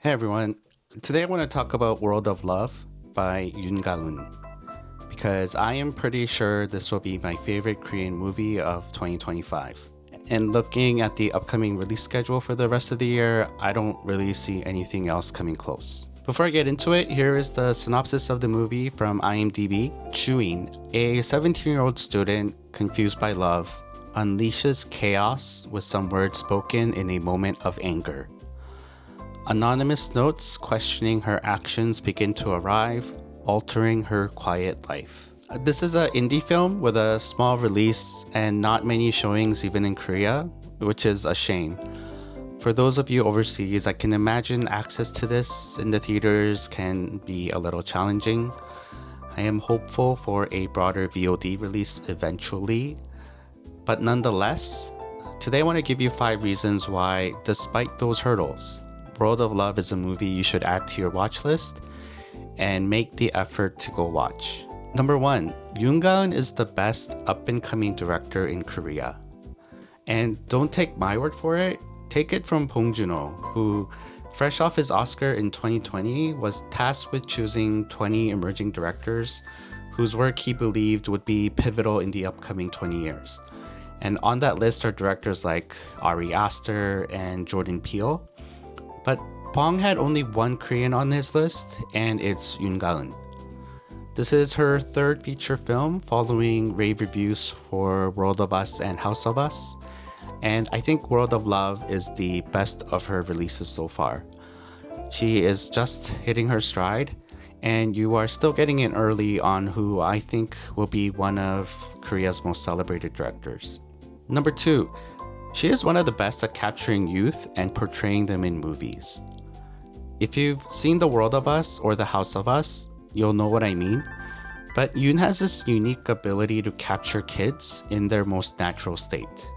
Hey everyone, today I want to talk about World of Love by Yoon GaEun because I am pretty sure this will be my favorite Korean movie of 2025. And looking at the upcoming release schedule for the rest of the year, I don't really see anything else coming close. Before I get into it, here is the synopsis of the movie from IMDb. Choo-in, a 17-year-old student confused by love, unleashes chaos with some words spoken in a moment of anger. Anonymous notes questioning her actions begin to arrive, altering her quiet life. This is an indie film with a small release and not many showings even in Korea, which is a shame. For those of you overseas, I can imagine access to this in the theaters can be a little challenging. I am hopeful for a broader VOD release eventually, but nonetheless, today I want to give you 5 reasons why, despite those hurdles, World of Love is a movie you should add to your watch list and make the effort to go watch. Number 1, Yoon GaEun is the best up-and-coming director in Korea. And don't take my word for it, take it from Bong Joon-ho, who, fresh off his Oscar in 2020, was tasked with choosing 20 emerging directors whose work he believed would be pivotal in the upcoming 20 years. And on that list are directors like Ari Aster and Jordan Peele. But Bong had only one Korean on his list, and it's Yoon GaEun. This is her third feature film following rave reviews for World of Us and House of Us, and I think World of Love is the best of her releases so far. She is just hitting her stride, and you are still getting in early on who I think will be one of Korea's most celebrated directors. Number 2, she is one of the best at capturing youth and portraying them in movies. If you've seen The World of Us or The House of Us, you'll know what I mean. But Yoon has this unique ability to capture kids in their most natural state.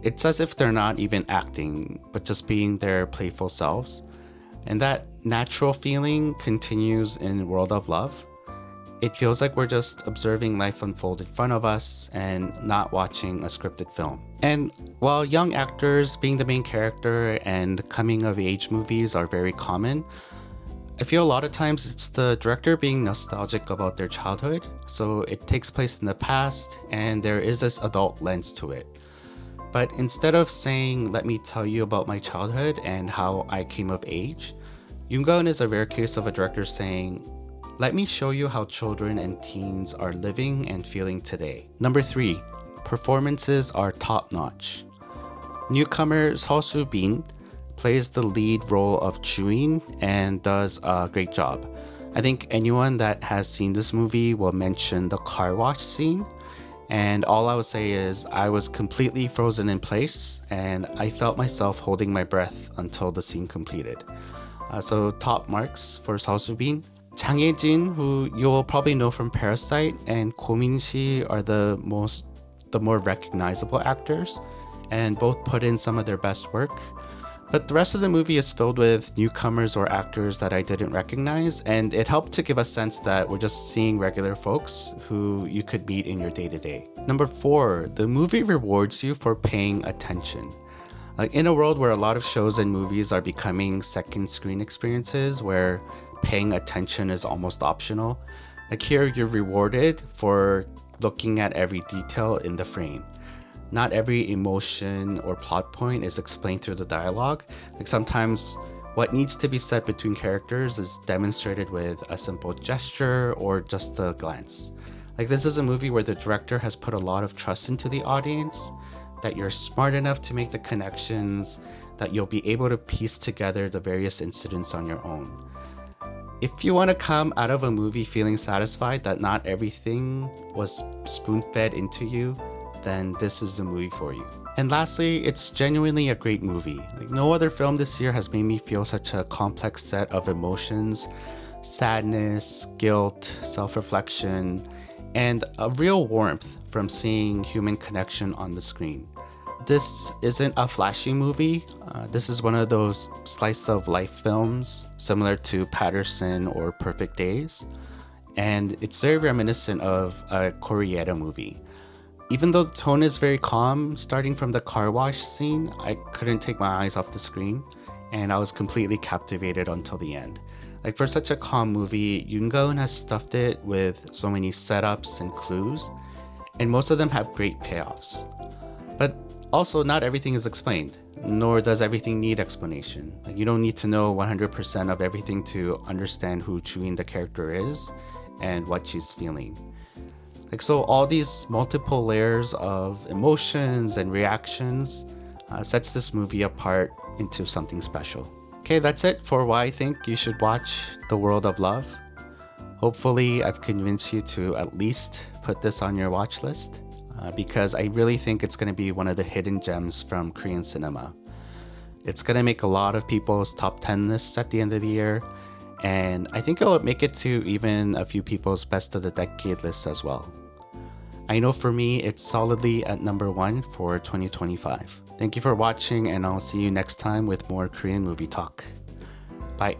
It's as if they're not even acting, but just being their playful selves. And that natural feeling continues in World of Love. It feels like we're just observing life unfold in front of us and not watching a scripted film. And while young actors being the main character and coming of age movies are very common, I feel a lot of times it's the director being nostalgic about their childhood. So it takes place in the past and there is this adult lens to it. But instead of saying, let me tell you about my childhood and how I came of age, Yoon GaEun is a rare case of a director saying, let me show you how children and teens are living and feeling today. Number 3, performances are top-notch. Newcomer Seo Su-Bin plays the lead role of Choo-in and does a great job. I think anyone that has seen this movie will mention the car wash scene, and all I would say is I was completely frozen in place and I felt myself holding my breath until the scene completed. So top marks for Seo Su-Bin. Chang Hyae-jin, who you'll probably know from Parasite, and Ko Min-si are the more recognizable actors, and both put in some of their best work. But the rest of the movie is filled with newcomers or actors that I didn't recognize, and it helped to give a sense that we're just seeing regular folks who you could meet in your day-to-day. Number 4, the movie rewards you for paying attention. Like in a world where a lot of shows and movies are becoming second screen experiences where paying attention is almost optional, like here you're rewarded for looking at every detail in the frame. Not every emotion or plot point is explained through the dialogue. Like sometimes what needs to be said between characters is demonstrated with a simple gesture or just a glance. Like this is a movie where the director has put a lot of trust into the audience, that you're smart enough to make the connections, that you'll be able to piece together the various incidents on your own. If you want to come out of a movie feeling satisfied that not everything was spoon-fed into you, then this is the movie for you. And lastly, it's genuinely a great movie. Like no other film this year has made me feel such a complex set of emotions, sadness, guilt, self-reflection, and a real warmth from seeing human connection on the screen. This isn't a flashy movie. This is one of those slice of life films similar to Patterson or Perfect Days. And it's very reminiscent of a Koreeda movie. Even though the tone is very calm, starting from the car wash scene, I couldn't take my eyes off the screen. and I was completely captivated until the end. Like, for such a calm movie, Yoon GaEun has stuffed it with so many setups and clues, and most of them have great payoffs. But also, not everything is explained, nor does everything need explanation. Like, you don't need to know 100% of everything to understand who Choo-in the character is and what she's feeling. Like, so all these multiple layers of emotions and reactions sets this movie apart into something special. Okay, that's it for why I think you should watch The World of Love. Hopefully, I've convinced you to at least put this on your watch list because I really think it's going to be one of the hidden gems from Korean cinema. It's going to make a lot of people's top 10 lists at the end of the year, and I think it'll make it to even a few people's best of the decade lists as well. I know for me, it's solidly at number 1 for 2025. Thank you for watching, and I'll see you next time with more Korean movie talk. Bye.